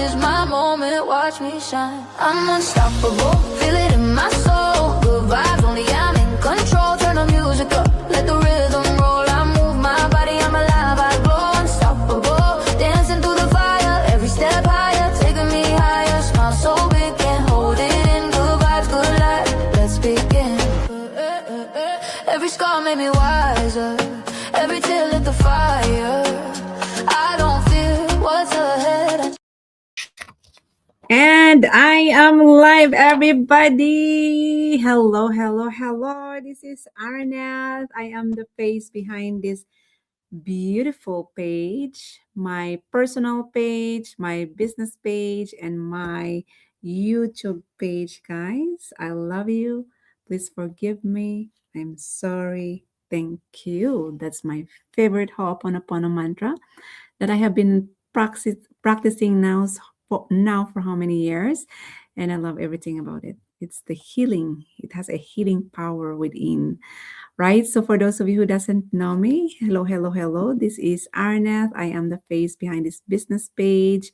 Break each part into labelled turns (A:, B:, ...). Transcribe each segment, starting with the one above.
A: is my moment, watch me shine. I'm unstoppable, feel it in my soul. Good vibes only, I'm in control. Turn the music up, let the rhythm roll. I move my body, I'm alive, I glow. Unstoppable, dancing through the fire. Every step higher, taking me higher. Smile so big, can't hold it in. Good vibes, good life, let's begin. Every scar made me wiser. Every tear lit the fire. I don't fear what's ahead.
B: And I am live, everybody. Hello, hello, hello. This is Arnath. I am the face behind this beautiful page, my personal page, my business page, and my YouTube page, guys. I love you. Please forgive me. I'm sorry. Thank you. That's my favorite Ho'oponopono mantra that I have been practicing now for how many years, and I love everything about it. It's the healing. It has a healing power within, right? So for those of you who doesn't know me, hello, hello, hello. This is Arnath. I am the face behind this business page.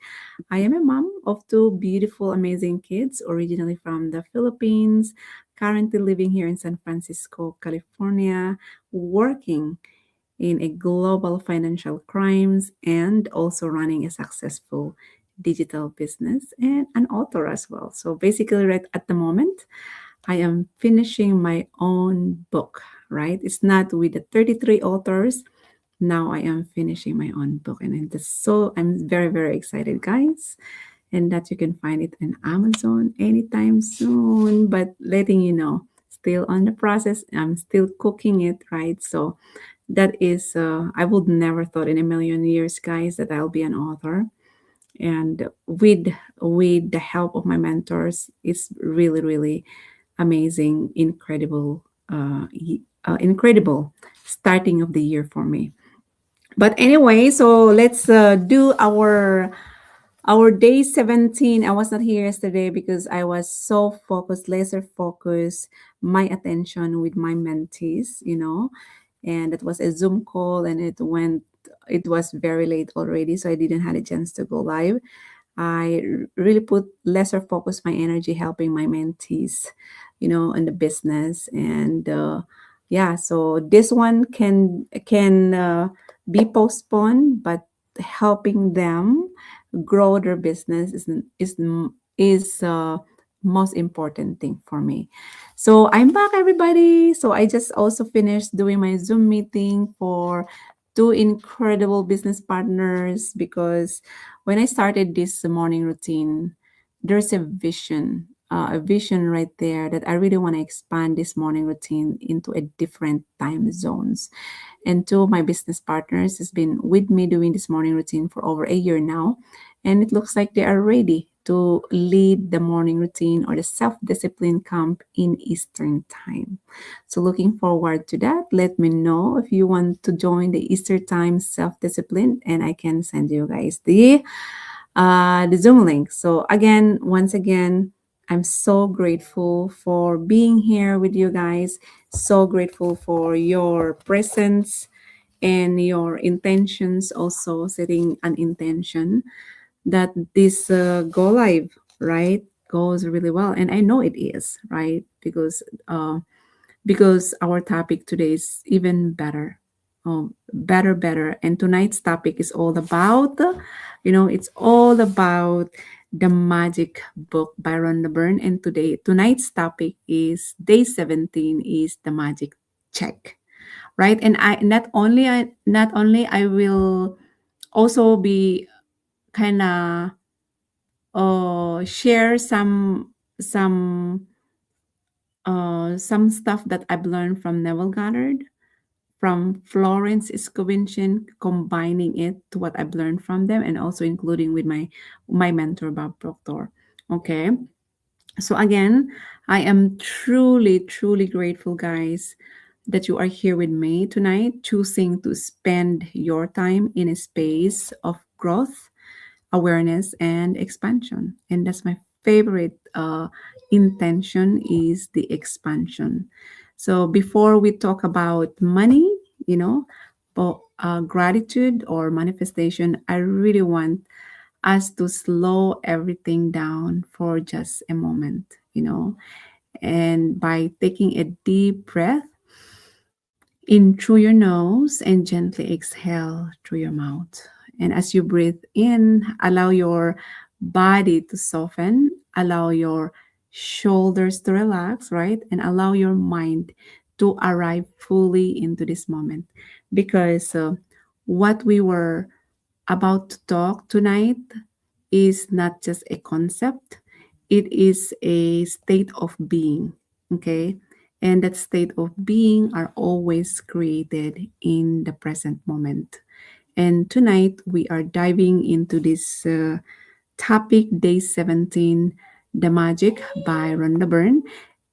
B: I am a mom of two beautiful, amazing kids, originally from the Philippines, currently living here in San Francisco, California, working in a global financial crimes and also running a successful digital business and an author as well. So basically right at the moment, I am finishing my own book, right? It's not with the 33 authors. Now I am finishing my own book, and I'm very, very excited, guys. And that you can find it in Amazon anytime soon. But letting you know, still on the process. I'm still cooking it, right? So that is I would never thought in a million years, guys, that I'll be an author. And with the help of my mentors, it's really, really amazing, incredible starting of the year for me. But anyway, so let's do our day 17. I was not here yesterday because I was so focused, laser focused, my attention with my mentees, and it was a Zoom call, and it was very late already, so I didn't have a chance to go live. I really put lesser focus my energy helping my mentees, in the business. And yeah, so this one can be postponed, but helping them grow their business is most important thing for me. So I'm back, everybody. So I just also finished doing my Zoom meeting for two incredible business partners, because when I started this morning routine, there's a vision right there that I really want to expand this morning routine into a different time zones. And two of my business partners has been with me doing this morning routine for over a year now, and it looks like they are ready to lead the morning routine or the self-discipline camp in Eastern time. So looking forward to that. Let me know if you want to join the Eastern time self-discipline, and I can send you guys the Zoom link. So again, once again, I'm so grateful for being here with you guys. So grateful for your presence and your intentions, also setting an intention that this go live, right, goes really well. And I know it is, right? Because our topic today is even better. Better. And tonight's topic is all about, it's all about the magic book by Rhonda Byrne. And tonight's topic is day 17 is the magic check, right? And I will also be kind of share some stuff that I've learned from Neville Goddard, from Florence Scovincian, combining it to what I've learned from them, and also including with my mentor Bob Proctor. Okay, so again, I am truly, truly grateful, guys, that you are here with me tonight, choosing to spend your time in a space of growth, awareness, and expansion. And that's my favorite intention, is the expansion. So before we talk about money, but gratitude or manifestation, I really want us to slow everything down for just a moment, and by taking a deep breath in through your nose and gently exhale through your mouth. And as you breathe in, allow your body to soften, allow your shoulders to relax, right? And allow your mind to arrive fully into this moment. Because what we were about to talk tonight is not just a concept, it is a state of being, okay? And that state of being are always created in the present moment. And tonight we are diving into this topic, day 17, The Magic by Rhonda Byrne.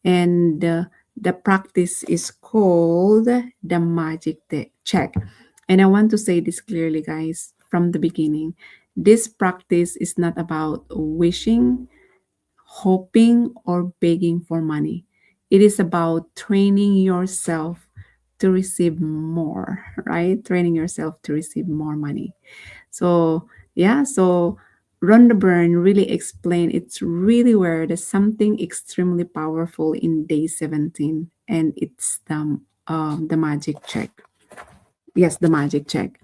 B: And the practice is called the check. And I want to say this clearly, guys, from the beginning. This practice is not about wishing, hoping, or begging for money. It is about training yourself to receive more, right? Training yourself to receive more money. So, yeah, so Rhonda Byrne really explained it's really where there's something extremely powerful in day 17, and it's the magic check. Yes, the magic check.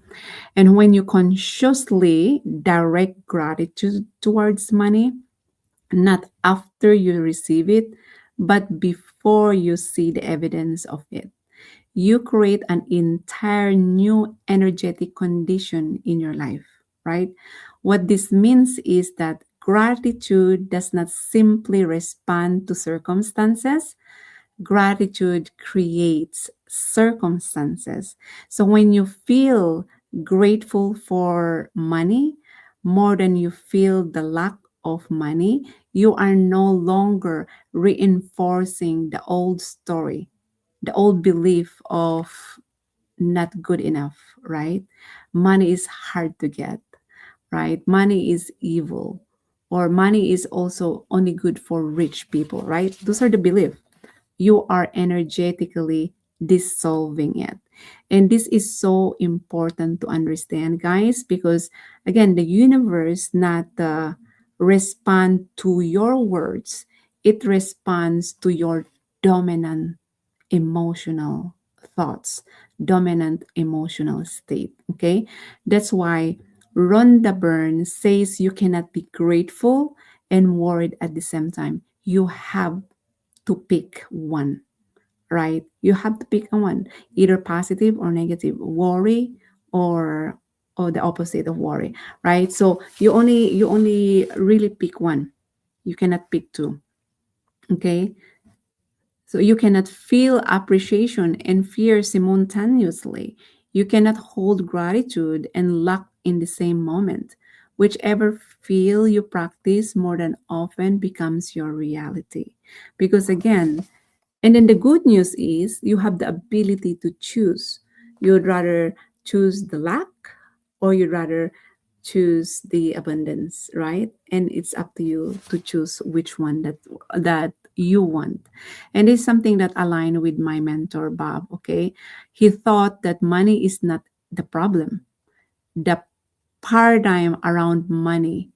B: And when you consciously direct gratitude towards money, not after you receive it, but before you see the evidence of it, you create an entire new energetic condition in your life, right? What this means is that gratitude does not simply respond to circumstances, gratitude creates circumstances. So when you feel grateful for money more than you feel the lack of money, you are no longer reinforcing the old story, the old belief of not good enough, right? Money is hard to get, right? Money is evil, or money is also only good for rich people, right? Those are the belief. You are energetically dissolving it. And this is so important to understand, guys, because again, the universe not respond to your words, it responds to your dominant emotional thoughts, dominant emotional state. Okay. That's why Rhonda Byrne says you cannot be grateful and worried at the same time. You have to pick one, right? You have to pick one, either positive or negative, worry or the opposite of worry, right? So you only really pick one. You cannot pick two. Okay. So you cannot feel appreciation and fear simultaneously. You cannot hold gratitude and luck in the same moment. Whichever feel you practice more than often becomes your reality. Because again, and then the good news is you have the ability to choose. You'd rather choose the lack or you'd rather choose the abundance, right? And it's up to you to choose which one that you want. And it's something that aligned with my mentor Bob, okay? He thought that money is not the problem. The paradigm around money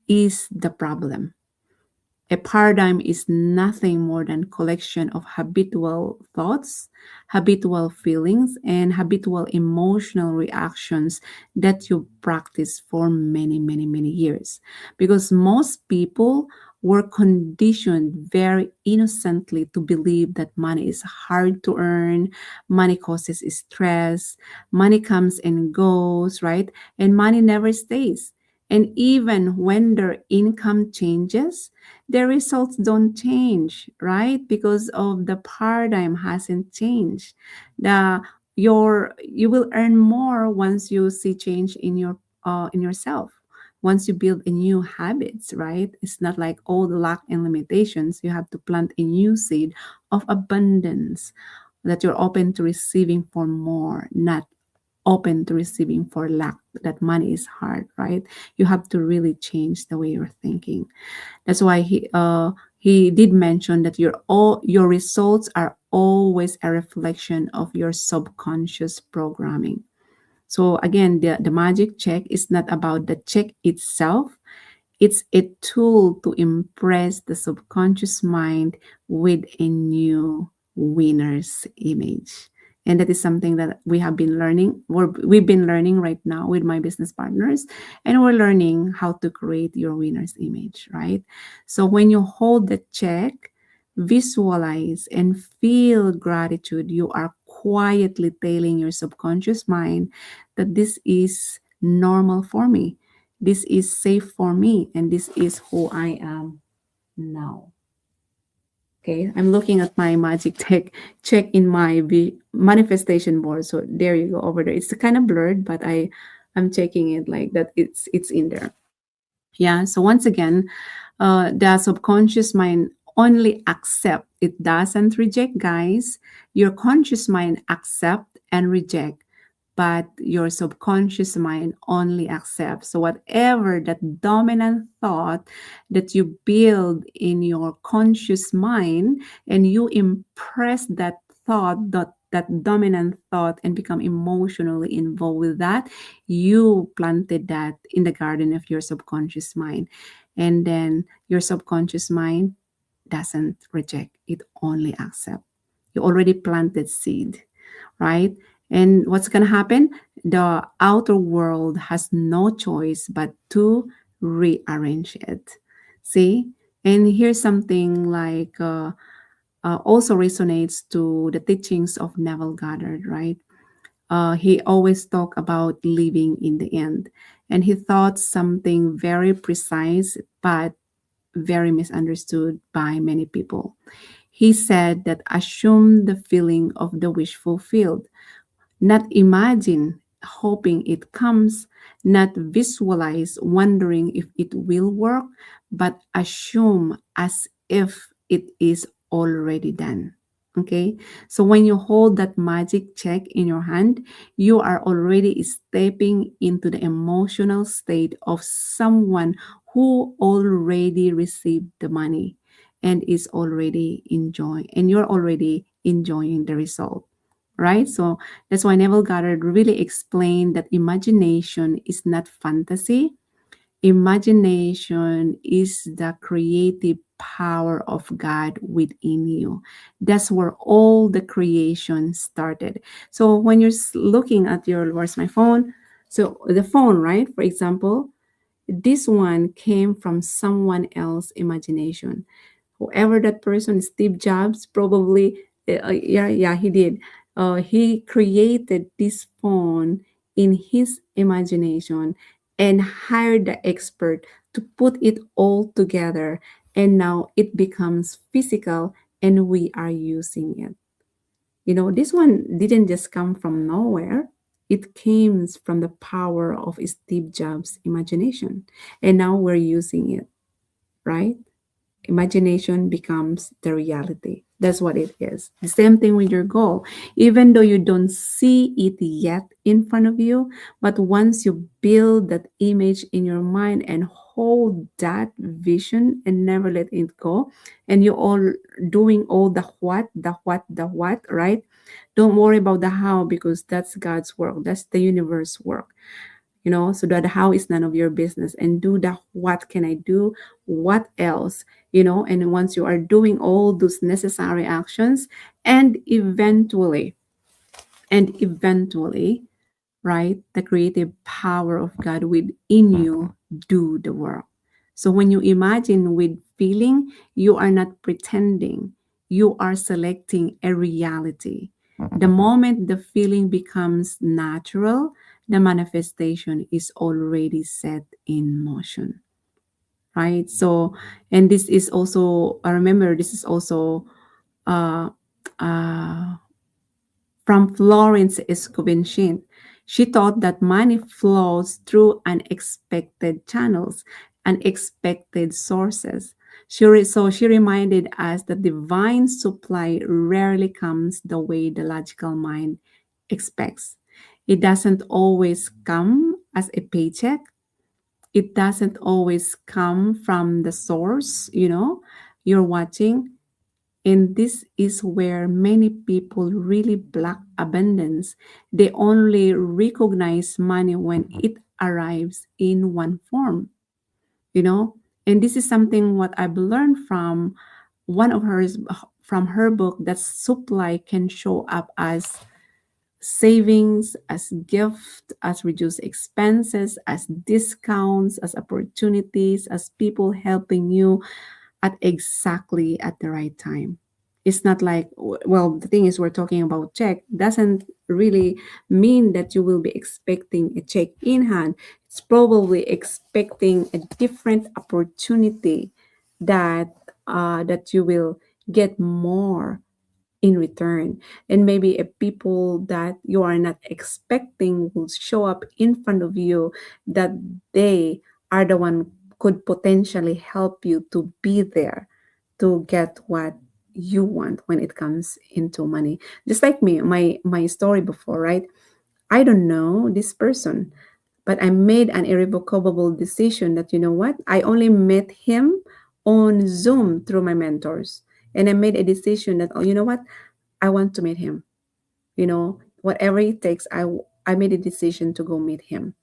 B: is the problem. A paradigm is nothing more than collection of habitual thoughts, habitual feelings, and habitual emotional reactions that you practice for many, many, many years. Because most people were conditioned very innocently to believe that money is hard to earn, money causes stress, money comes and goes, right? And money never stays. And even when their income changes, the results don't change, right? Because of the paradigm hasn't changed. The you will earn more once you see change in yourself. Once you build a new habits, right? It's not like all the lack and limitations. You have to plant a new seed of abundance that you're open to receiving for more, not open to receiving for lack. That money is hard, right? You have to really change the way you're thinking. That's why he did mention that your results are always a reflection of your subconscious programming. So again, the magic check is not about the check itself. It's a tool to impress the subconscious mind with a new winner's image. And that is something that we have been learning, we've been learning right now with my business partners, and we're learning how to create your winner's image, right? So when you hold the check, visualize and feel gratitude, you are quietly telling your subconscious mind that this is normal for me, this is safe for me, and this is who I am now. Okay, I'm looking at my magic tech check in my manifestation board. So there you go over there. It's kind of blurred, but I'm checking it like that. It's in there. Yeah. So once again, the subconscious mind only accept. It doesn't reject, guys. Your conscious mind accept and reject, but your subconscious mind only accepts. So whatever that dominant thought that you build in your conscious mind, and you impress that thought, that dominant thought, and become emotionally involved with that, you planted that in the garden of your subconscious mind. And then your subconscious mind doesn't reject, it only accepts. You already planted seed, right? And what's going to happen? The outer world has no choice but to rearrange it. See? And here's something like also resonates to the teachings of Neville Goddard, right? He always talked about living in the end. And he thought something very precise, but very misunderstood by many people. He said that assume the feeling of the wish fulfilled, not imagine hoping it comes, not visualize wondering if it will work, but assume as if it is already done. Okay, so when you hold that magic check in your hand, you are already stepping into the emotional state of someone who already received the money and is already enjoying, and you're already enjoying the result, right? So that's why Neville Goddard really explained that imagination is not fantasy. Imagination is the creative power of God within you. That's where all the creation started. So when you're looking at your, where's my phone? So the phone, right? For example, this one came from someone else's imagination. Whoever that person is, Steve Jobs, probably, yeah, he did. He created this phone in his imagination and hired the expert to put it all together, and now it becomes physical and we are using it. You know, this one didn't just come from nowhere. It came from the power of Steve Jobs' imagination, and now we're using it, right? Imagination becomes the reality. That's what it is. The same thing with your goal. Even though you don't see it yet in front of you, but once you build that image in your mind and hold that vision and never let it go, and you're all doing all the what, right? Don't worry about the how, because that's God's work. That's the universe work. So that how is none of your business, and do the what can I do, what else, and once you are doing all those necessary actions, and eventually, right, the creative power of God within you do the work. So when you imagine with feeling, you are not pretending, you are selecting a reality. The moment the feeling becomes natural, the manifestation is already set in motion, right? So, and this is also, I remember this is also uh, uh, from Florence Escobenchin. She thought that money flows through unexpected channels, unexpected sources. So she reminded us that divine supply rarely comes the way the logical mind expects. It doesn't always come as a paycheck. It doesn't always come from the source, you're watching. And this is where many people really block abundance. They only recognize money when it arrives in one form, you know? And this is something what I've learned from one of hers from her book, that supply can show up as savings, as gift, as reduced expenses, as discounts, as opportunities, as people helping you at exactly at the right time. It's not like, well, the thing is, we're talking about check doesn't really mean that you will be expecting a check in hand. It's probably expecting a different opportunity that that you will get more in return, and maybe a people that you are not expecting will show up in front of you, that they are the one could potentially help you to be there to get what you want when it comes into money. Just like me, my story before, right? I don't know this person, but I made an irrevocable decision that, you know what, I only met him on Zoom through my mentors, and I made a decision that, oh, you know what, I want to meet him. Whatever it takes, I made a decision to go meet him.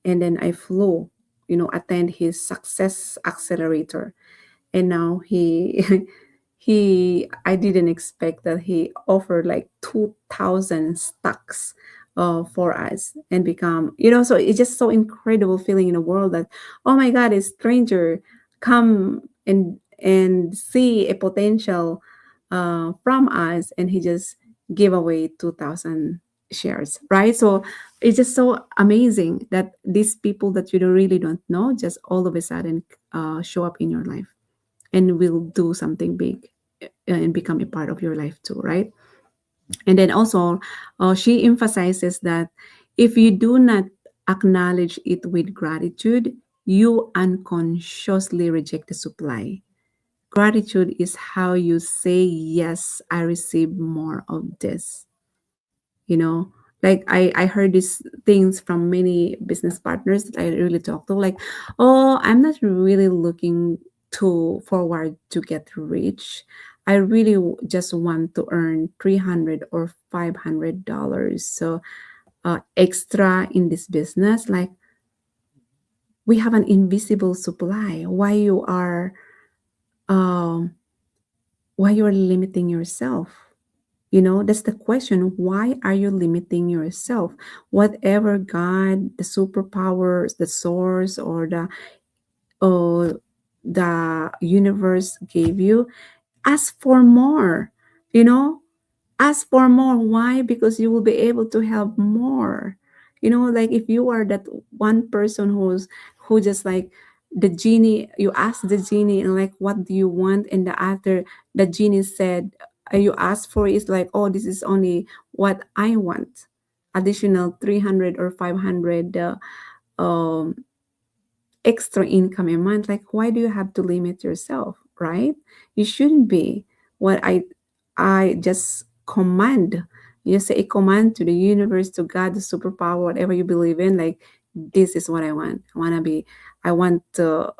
B: And then I flew, attend his success accelerator. And now he I didn't expect that he offered like 2,000 stocks for us, and become, so it's just so incredible feeling in a world that, oh my God, a stranger come and see a potential from us, and he just gave away 2,000 shares, right? So it's just so amazing that these people that you don't know, just all of a sudden show up in your life and will do something big, and become a part of your life too, right? And then also, she emphasizes that if you do not acknowledge it with gratitude, you unconsciously reject the supply. Gratitude is how you say, yes, I receive more of this. you know like I heard these things from many business partners that I really talk to, like, oh, I'm not really looking to forward to get rich. I really just want to earn 300 or $500, so extra in this business. Like, we have an invisible supply. Um why you are limiting yourself? That's the question. Why are you limiting yourself? Whatever God, the superpowers, the source, or the universe gave you, ask for more. You know, ask for more. Why? Because you will be able to help more. Like, if you are that one person who just like the genie, you ask the genie and like, what do you want? And the genie said, you asked for is like, oh, this is only what I want. Additional 300 or 500 um extra income a month. Like, why do you have to limit yourself, right? You shouldn't be. What I just command, you say a command to the universe, to God, the superpower, whatever you believe in, like, this is what I want. I want to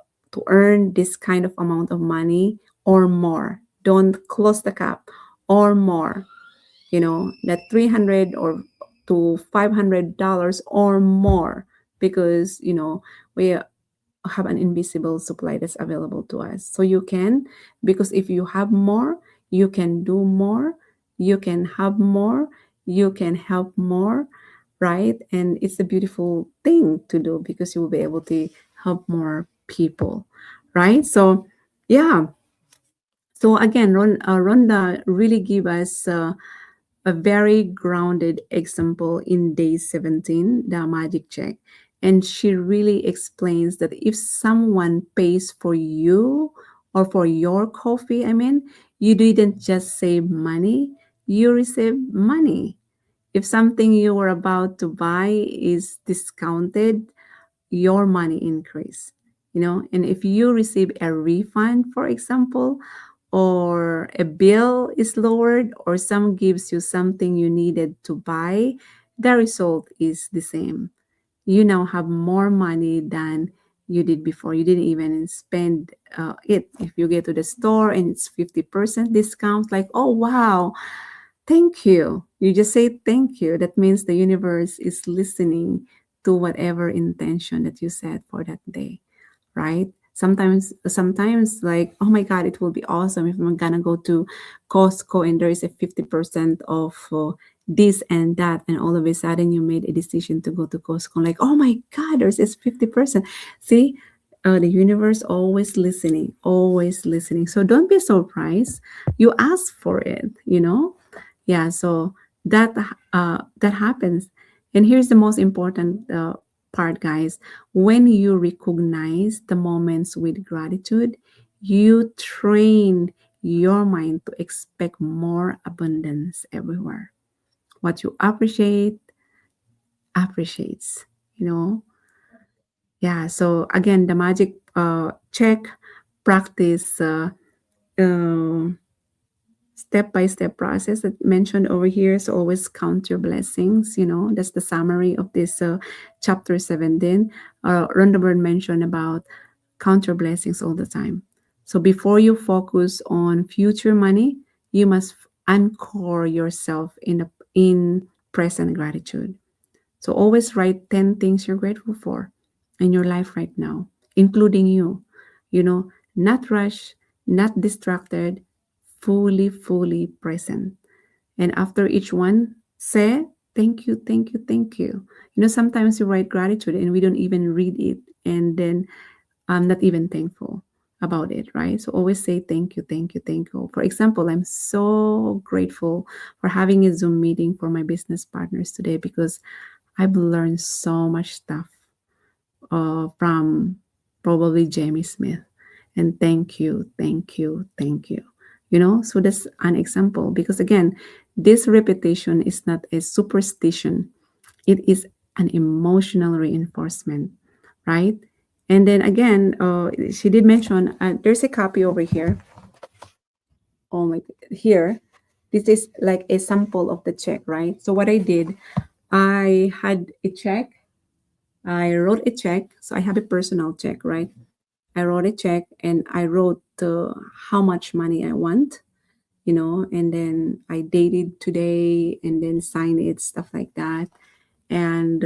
B: earn this kind of amount of money or more. Don't close the cap, or more. That 300 or to $500 or more, because we have an invisible supply that's available to us. So you can, because if you have more, you can do more, you can have more, you can help more, right? And it's a beautiful thing to do, because you will be able to help more people, right? So, yeah. So again, Rhonda really give us a very grounded example in day 17, the magic check. And she really explains that if someone pays for you or for your coffee, you didn't just save money, you receive money. If something you were about to buy is discounted, your money increase. And if you receive a refund, for example, or a bill is lowered, or some gives you something you needed to buy, the result is the same. You now have more money than you did before. You didn't even spend it. If you get to the store and it's 50% discount, like, oh, wow, thank you. You just say thank you. That means the universe is listening to whatever intention that you set for that day, right? Sometimes like, oh my God, it will be awesome if I'm gonna go to Costco and there is a 50% off this and that, and all of a sudden you made a decision to go to Costco. Like, oh my God, there's this 50%. See, the universe always listening, always listening. So don't be surprised. You ask for it, yeah. So that happens. And here's the most important part, guys. When you recognize the moments with gratitude, you train your mind to expect more abundance everywhere. What you appreciate appreciates, you know. Yeah. So again, the magic check practice, um step-by-step process that mentioned over here. So always count your blessings. That's the summary of this chapter 17. Rhonda Byrne mentioned about count your blessings all the time. So before you focus on future money, you must anchor yourself in present gratitude. So always write 10 things you're grateful for in your life right now, including you. Not rush, not distracted, fully present. And after each one, say thank you, thank you, thank you. Sometimes we write gratitude and we don't even read it, and then I'm not even thankful about it, right? So always say thank you, thank you, thank you. For example, I'm so grateful for having a Zoom meeting for my business partners today because I've learned so much stuff from probably Jamie Smith. And thank you, thank you, thank you. So that's an example because, again, this repetition is not a superstition, it is an emotional reinforcement, right? And then again, she did mention there's a copy over here. Oh my, here. This is like a sample of the check, right? So what I did, I had a check. I wrote a check. So I have a personal check, right? I wrote a check and I wrote how much money I want, and then I dated today and then signed it, stuff like that. And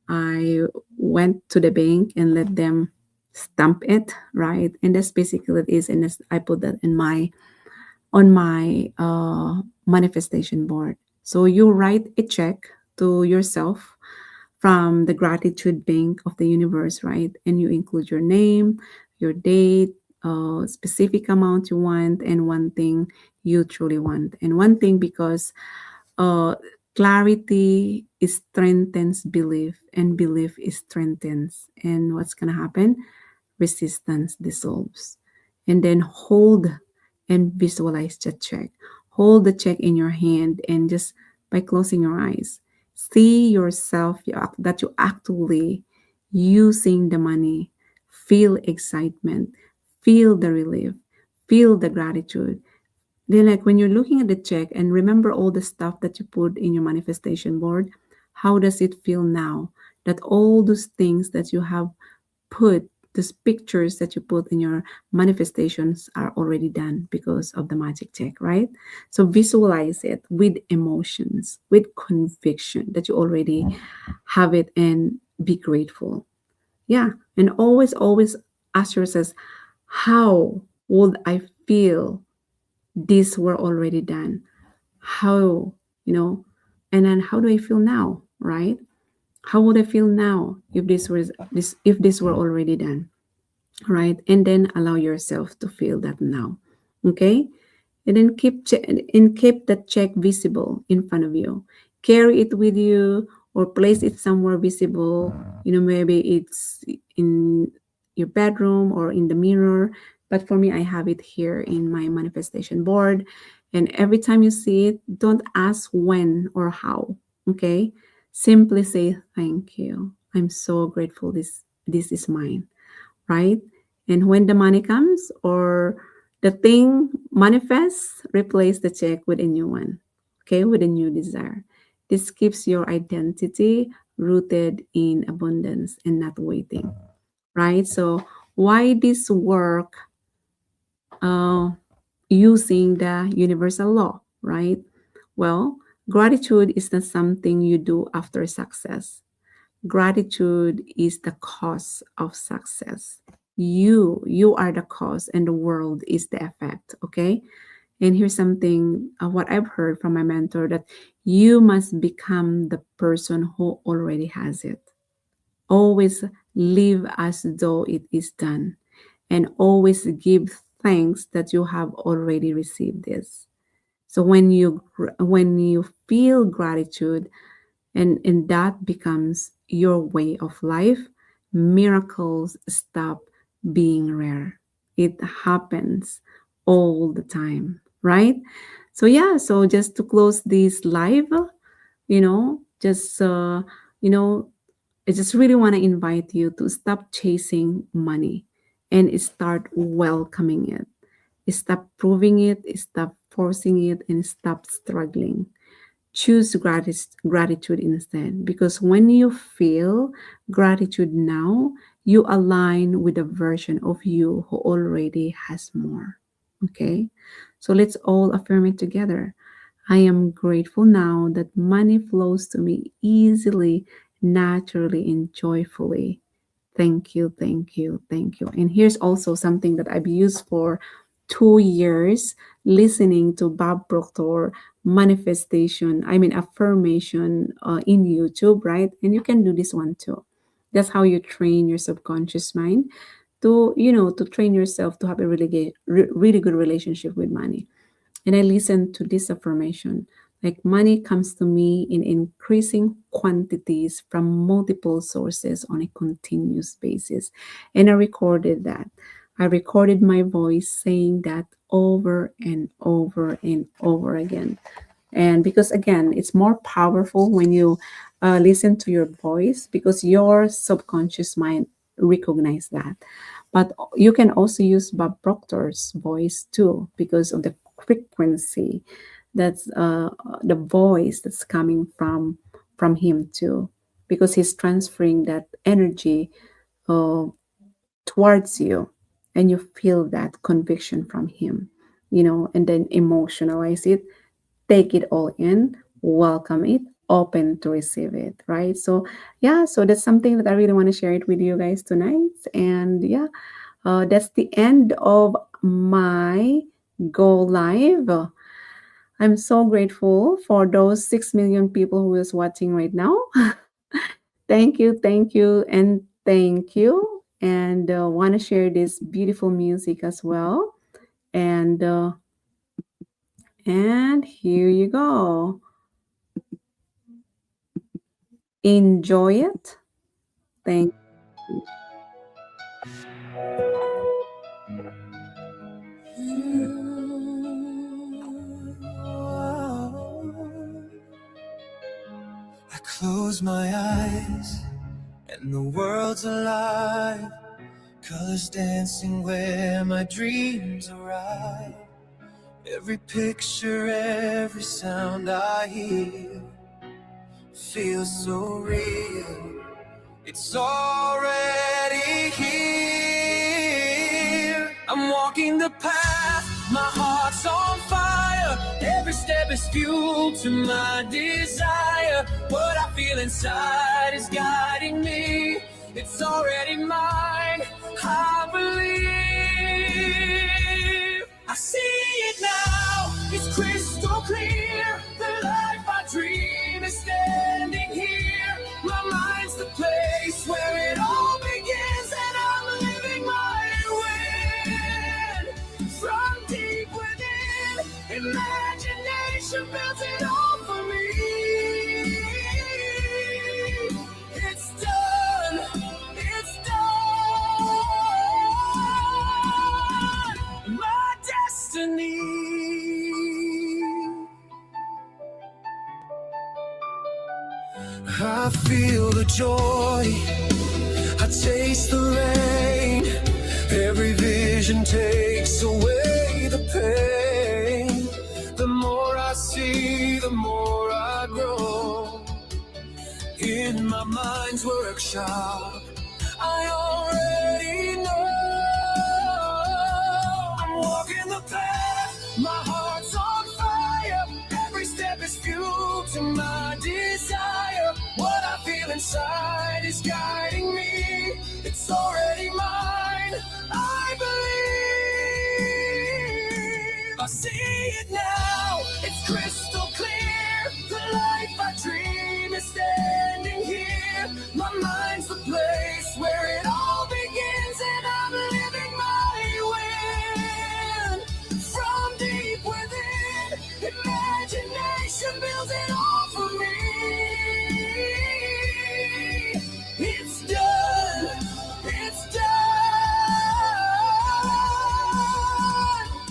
B: I went to the bank and let them stamp it, right? And that's basically what it is. And I put that in my manifestation board. So you write a check to yourself from the gratitude bank of the universe, right? And you include your name, your date, specific amount you want, and one thing you truly want. And one thing because uh, clarity strengthens belief, and belief strengthens. And what's going to happen? Resistance dissolves. And then hold and visualize the check. Hold the check in your hand and just by closing your eyes, see yourself that you actually using the money. Feel excitement, feel the relief, feel the gratitude. Then, like when you're looking at the check and remember all the stuff that you put in your manifestation board, how does it feel now that all those things that you have put, these pictures that you put in your manifestations are already done because of the magic check, right? So visualize it with emotions, with conviction that you already have it, and be grateful. Yeah. And always ask yourself, how would I feel these were already done? How, you know, and then how do I feel now, right? How would I feel now if this were already done, right? And then allow yourself to feel that now, okay? And then keep that check visible in front of you. Carry it with you or place it somewhere visible. Maybe it's in your bedroom or in the mirror. But for me, I have it here in my manifestation board. And every time you see it, don't ask when or how. Okay? Simply say thank you. I'm so grateful this is mine, right? And when the money comes or the thing manifests, replace the check with a new one, okay, with a new desire. This keeps your identity rooted in abundance and not waiting. right? So why this work uh, using the universal law, right? Well, gratitude is not something you do after success. Gratitude is the cause of success. You are the cause and the world is the effect, okay? And here's something what I've heard from my mentor, that you must become the person who already has it. Always live as though it is done, and always give thanks that you have already received this. So when you feel gratitude, and that becomes your way of life, miracles stop being rare. It happens all the time, right? So yeah, so just to close this live, just you know I just really want to invite you to stop chasing money and start welcoming it. Stop proving it, stop forcing it, and stop struggling. Choose gratitude instead, because when you feel gratitude now, you align with the version of you who already has more. Okay? So let's all affirm it together. I am grateful now that money flows to me easily, naturally, and joyfully. Thank you, thank you, thank you. And here's also something that I've used for 2 years, listening to Bob Proctor manifestation, I mean, affirmation in YouTube, right? And you can do this one too. That's how you train your subconscious mind to train yourself to have a really good relationship with money. And I listen to this affirmation, like money comes to me in increasing quantities from multiple sources on a continuous basis. And I recorded that. I recorded my voice saying that over and over and over again. And because again, it's more powerful when you listen to your voice, because your subconscious mind recognize that. But you can also use Bob Proctor's voice too, because of the frequency, that's the voice that's coming from him too, because he's transferring that energy uh, towards you, and you feel that conviction from him, and then emotionalize it, take it all in, welcome it, open to receive it, right? So yeah, so that's something that I really want to share it with you guys tonight. And yeah, that's the end of my go live. I'm so grateful for those 6 million people who is watching right now. Thank you, and thank you. And want to share this beautiful music as well. And here you go. Enjoy it. Thank you.
A: I close my eyes and the world's alive. Colors dancing where my dreams arrive. Every picture, every sound I hear feels so real. It's already here. I'm walking the path, my heart's on fire. Every step is fuel to my desire. What I feel inside is guiding me. It's already mine, I believe. I see it now, it's crystal clear. The life I dream is standing here. My mind's the place where it all begins, and I'm living my win. From deep within, imagination builds it all for me. It's done, it's done. My destiny. I feel the joy, I taste the rain. Every vision takes away the pain. The more I see, the more I grow. In my mind's workshop, I already see it now, it's crystal clear. The life I dream is standing here. My mind's the place where it all begins, and I'm living my win. From deep within, imagination builds it all for me. It's done, it's done.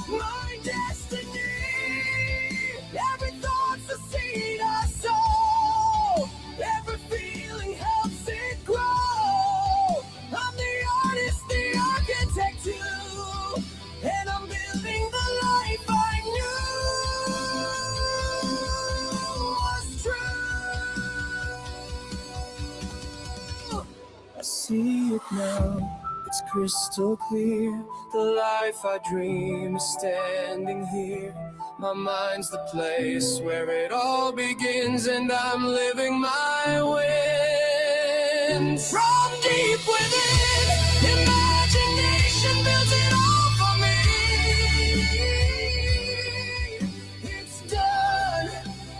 A: My destiny, every thought's a seed I sow. Every feeling helps it grow. I'm the artist, the architect too, and I'm building the life I knew was true. I see it now, it's crystal clear. The life I dream is standing here. My mind's the place where it all begins, and I'm living my win. From deep within, imagination builds it all for me. It's done,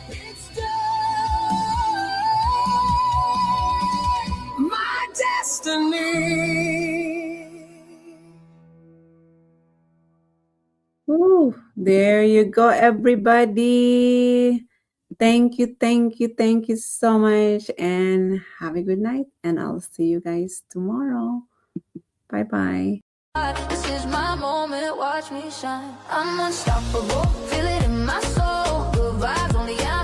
A: it's done. My destiny.
B: Ooh, there you go, everybody. Thank you so much, and have a good night. And I'll see you guys tomorrow. Bye bye.
A: This is my moment, watch me shine. I'm unstoppable, feel it in my soul. Good vibes only I